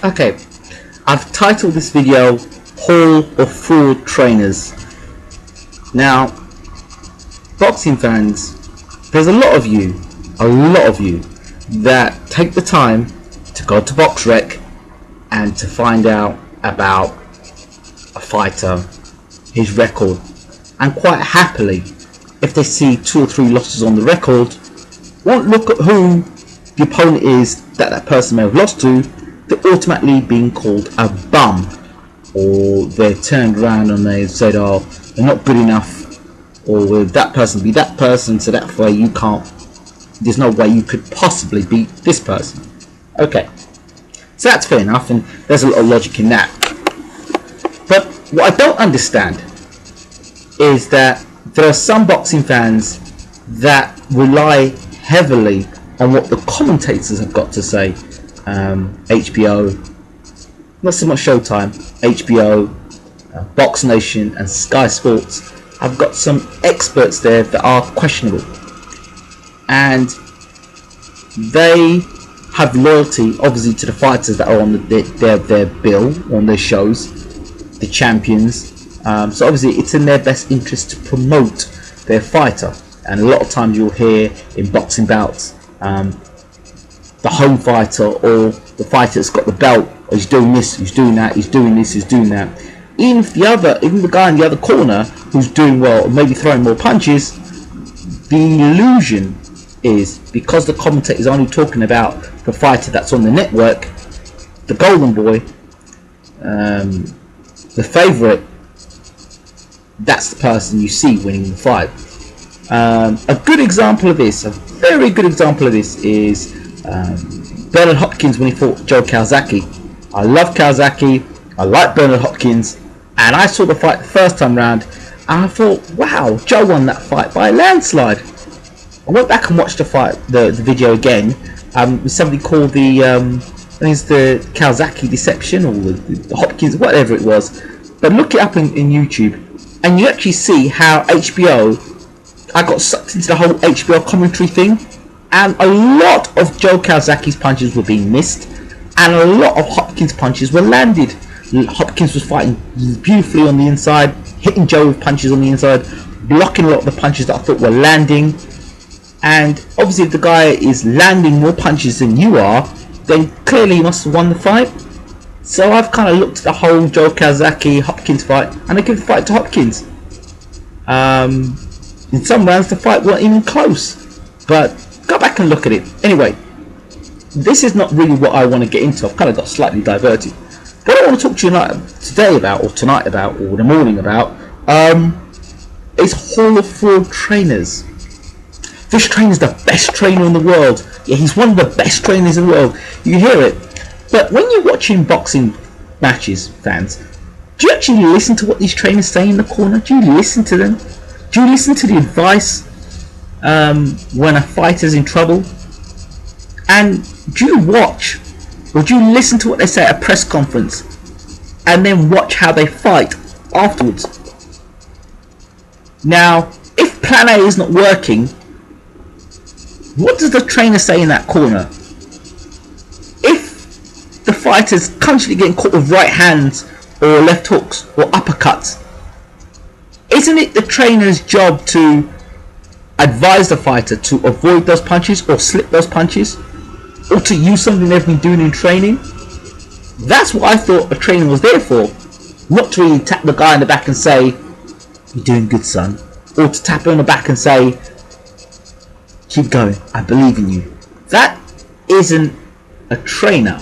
Okay, I've titled this video Hall of Fraud Trainers. Now, boxing fans, there's a lot of you that take the time to go to BoxRec and to find out about a fighter, his record, and quite happily, if they see 2 or 3 losses on the record, won't look at who the opponent is that person may have lost to. They're automatically being called a bum, or they're turned around and they've said, oh, they're not good enough, or will that person be that person, so that way you can't, there's no way you could possibly beat this person. Okay, so that's fair enough, and there's a lot of logic in that. But what I don't understand is that there are some boxing fans that rely heavily on what the commentators have got to say. HBO, not so much Showtime, HBO, Box Nation and Sky Sports have got some experts there that are questionable, and they have loyalty obviously to the fighters that are on their bill, on their shows, the champions. So obviously it's in their best interest to promote their fighter, and a lot of times you'll hear in boxing bouts the home fighter or the fighter that's got the belt, or he's doing this, he's doing that, he's doing this, he's doing that. Even the guy in the other corner who's doing well, maybe throwing more punches, the illusion is because the commentator is only talking about the fighter that's on the network, the golden boy, the favourite, that's the person you see winning the fight. A good example of this, a very good example of this, is Bernard Hopkins when he fought Joe Calzaghe. I love Calzaghe, I like Bernard Hopkins, and I saw the fight the first time round and I thought, wow, Joe won that fight by a landslide. I went back and watched the fight, the video again. Somebody called the I think it's the Calzaghe deception, or the Hopkins, whatever it was, but look it up in YouTube and you actually see how HBO, I got sucked into the whole HBO commentary thing, and a lot of Joe Calzaghe's punches were being missed and a lot of Hopkins punches were landed. Hopkins was fighting beautifully on the inside, hitting Joe with punches on the inside, blocking a lot of the punches that I thought were landing. And obviously if the guy is landing more punches than you are, then clearly he must have won the fight. So I've kind of looked at the whole Joe Calzaghe Hopkins fight and I give the fight to Hopkins. In some rounds the fight wasn't even close, but go back and look at it. Anyway, this is not really what I want to get into. I've kind of got slightly diverted. What I want to talk to you today about, or tonight about, or in the morning about, is Hall of Fraud trainers. This trainer is the best trainer in the world. Yeah, he's one of the best trainers in the world. You hear it. But when you're watching boxing matches, fans, do you actually listen to what these trainers say in the corner? Do you listen to them? Do you listen to the advice when a fighter's in trouble? And do you watch, or do you listen to what they say at a press conference and then watch how they fight afterwards? Now, if plan A is not working, what does the trainer say in that corner? If the fighter's constantly getting caught with right hands or left hooks or uppercuts, isn't it the trainer's job to advise the fighter to avoid those punches or slip those punches, or to use something they've been doing in training? That's what I thought a trainer was there for. Not to really tap the guy in the back and say, you're doing good, son, or to tap him on the back and say, keep going, I believe in you. That isn't a trainer.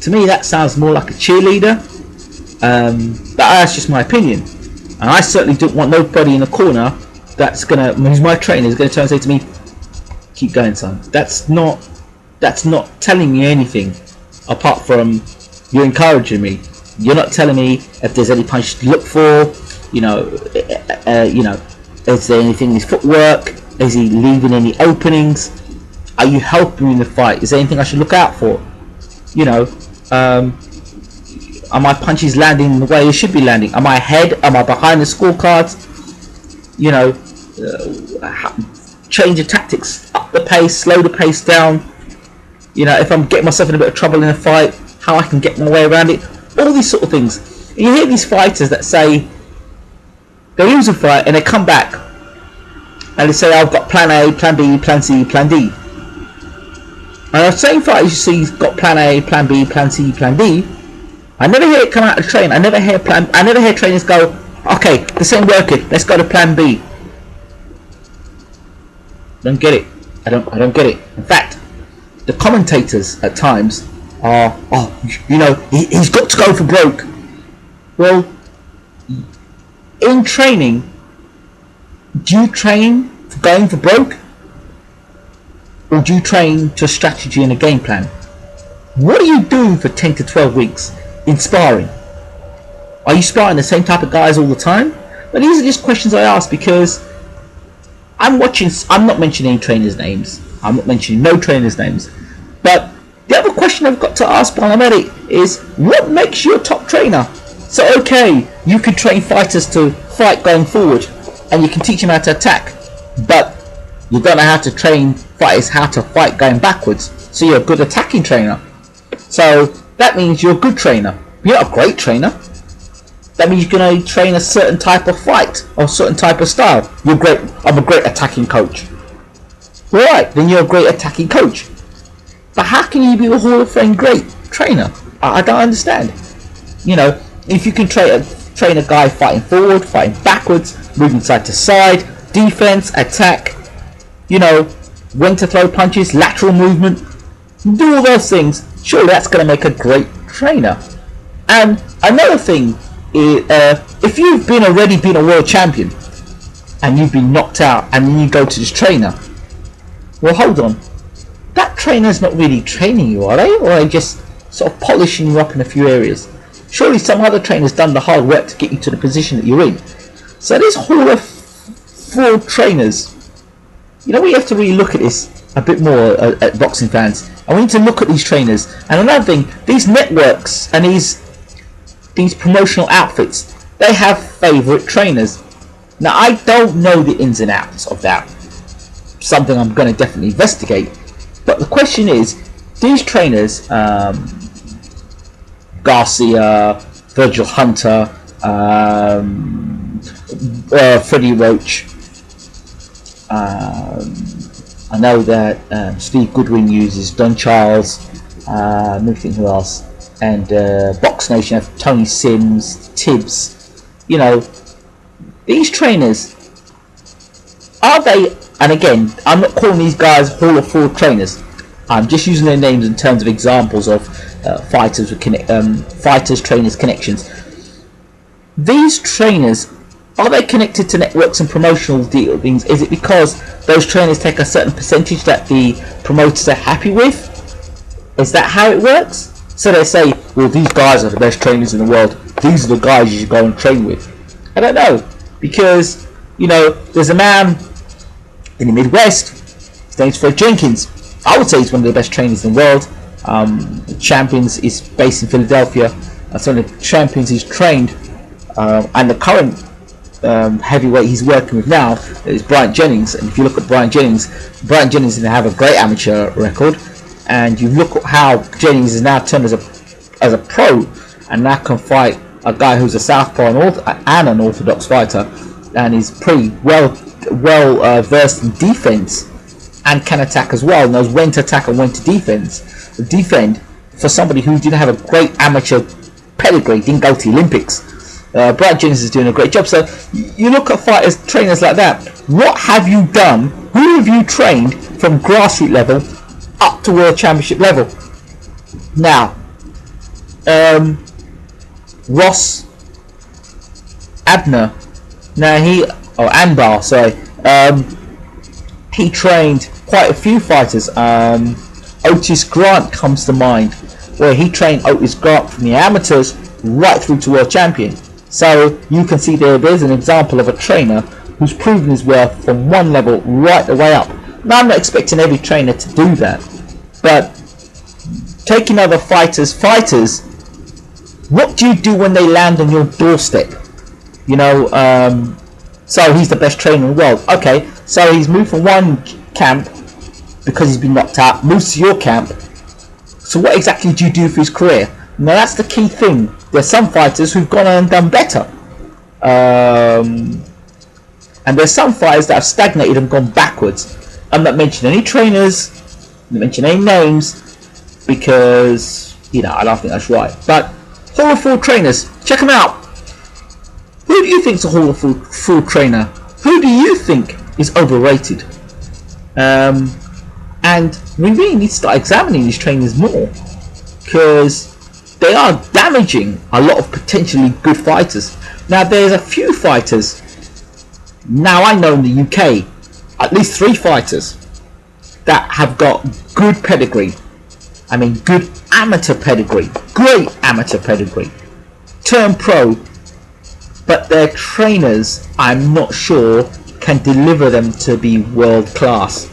To me that sounds more like a cheerleader, but that's just my opinion. And I certainly don't want nobody in the corner who's my trainer, is gonna turn and say to me, keep going, son. That's not telling me anything apart from you're encouraging me. You're not telling me if there's any punch to look for, you know, is there anything in his footwork, is he leaving any openings, are you helping me in the fight, is there anything I should look out for, you know, are my punches landing the way they should be landing, am I ahead, am I behind the scorecards, you know, change the tactics, up the pace, slow the pace down, you know, if I'm getting myself in a bit of trouble in a fight, how I can get my way around it, all these sort of things. And you hear these fighters that say they lose a fight and they come back and they say, I've got plan A, plan B, plan C, plan D. And the same fighters you see he's got plan A, plan B, plan C, plan D. I never hear it come out of train. I never hear trainers go, okay, this ain't working, let's go to plan B. Don't get it. I don't get it. In fact, the commentators at times are, you know, he's got to go for broke. Well, in training, do you train for going for broke? Or do you train to a strategy and a game plan? What are you doing for 10 to 12 weeks in sparring? Are you sparring the same type of guys all the time? But these are just questions I ask because I'm not mentioning trainers' names. I'm not mentioning no trainers' names. But the other question I've got to ask Paramedic is, what makes you a top trainer? So okay, you can train fighters to fight going forward and you can teach them how to attack, but you don't know how to train fighters how to fight going backwards. So you're a good attacking trainer. So that means you're a good trainer. You're not a great trainer. That means you're going to train a certain type of fight or a certain type of style. You're great. I'm a great attacking coach. Right, then you're a great attacking coach. But how can you be a Hall of Fame great trainer? I don't understand. You know, if you can train a guy fighting forward, fighting backwards, moving side to side, defense, attack, you know, when to throw punches, lateral movement, do all those things, surely that's going to make a great trainer. And another thing is, if you've already been a world champion and you've been knocked out and then you go to this trainer, well, hold on, that trainer's not really training you, are they? Or are they just sort of polishing you up in a few areas? Surely some other trainer's done the hard work to get you to the position that you're in. So this Hall of Fame trainers, you know, we have to really look at this a bit more at boxing fans, and we need to look at these trainers. And another thing, these networks and these promotional outfits, they have favourite trainers. Now I don't know the ins and outs of that, something I'm going to definitely investigate, but the question is, these trainers, Garcia, Virgil Hunter, Freddie Roach, I know that Steve Goodwin uses Don Charles, let me think who else, and Box Nation have Tony Sims, Tibbs. You know, these trainers, are they, and again, I'm not calling these guys Hall of Fame trainers, I'm just using their names in terms of examples of fighters with fighters, trainers, connections. These trainers, are they connected to networks and promotional deal things? Is it because those trainers take a certain percentage that the promoters are happy with? Is that how it works? So they say, well, these guys are the best trainers in the world, these are the guys you should go and train with. I don't know, because, you know, there's a man in the Midwest, his name's Fred Jenkins. I would say he's one of the best trainers in the world. The Champions is based in Philadelphia. That's one of the champions he's trained, and the current heavyweight he's working with now is Bryant Jennings. And if you look at Bryant Jennings didn't have a great amateur record, and you look at how Jennings is now turned as a pro, and now can fight a guy who's a southpaw and an orthodox fighter, and he's pretty well versed in defense and can attack as well, knows when to attack and when to defend for somebody who didn't have a great amateur pedigree, didn't go to the Olympics. Brad Jennings is doing a great job. So you look at fighters, trainers like that. What have you done? Who have you trained from grassroots level up to world championship level? Now, Ross Abner. Now Anbar, sorry. He trained quite a few fighters. Otis Grant comes to mind, where he trained Otis Grant from the amateurs right through to world champion. So you can see there's an example of a trainer who's proven his worth from one level right the way up. Now I'm not expecting every trainer to do that, but taking other fighters, what do you do when they land on your doorstep? You know, so he's the best trainer in the world. Okay, so he's moved from one camp because he's been knocked out, moves to your camp. So what exactly do you do for his career? Now that's the key thing. There's some fighters who've gone on and done better. And there's some fighters that have stagnated and gone backwards. I'm not mentioning any trainers, I'm not mentioning any names, because, you know, I don't think that's right. But Hall of Fame trainers, check them out. Who do you think's a Hall of Fame trainer? Who do you think is overrated? And we really need to start examining these trainers more, because they are damaging a lot of potentially good fighters. Now there's a few fighters, now I know in the UK, at least 3 fighters that have got good pedigree. I mean good amateur pedigree, great amateur pedigree, turned pro, but their trainers, I'm not sure, can deliver them to be world class.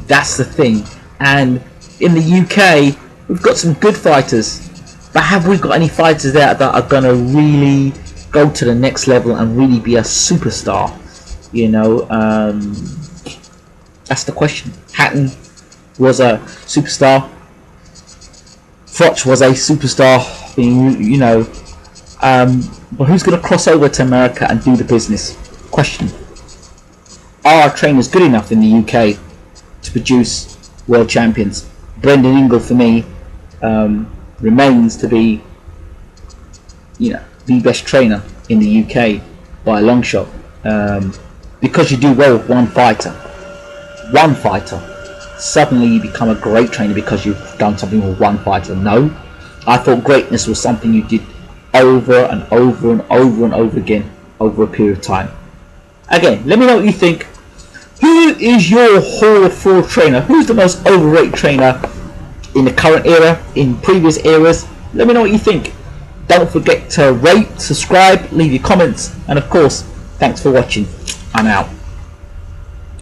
That's the thing. And in the UK, we've got some good fighters, but have we got any fighters there that are going to really go to the next level and really be a superstar? You know, that's the question. Hatton was a superstar. Froch was a superstar. You know, but who's going to cross over to America and do the business? Question. Are our trainers good enough in the UK to produce world champions? Brendan Ingle, for me, remains to be, you know, the best trainer in the UK by a long shot. Because you do well with one fighter, suddenly you become a great trainer because you've done something with one fighter. No, I thought greatness was something you did over and over and over and over again over a period of time. Again, let me know what you think. Who is your Hall of Fame trainer? Who's the most overrated trainer in the current era, in previous eras? Let me know what you think. Don't forget to rate, subscribe, leave your comments, and of course, thanks for watching. I'm out.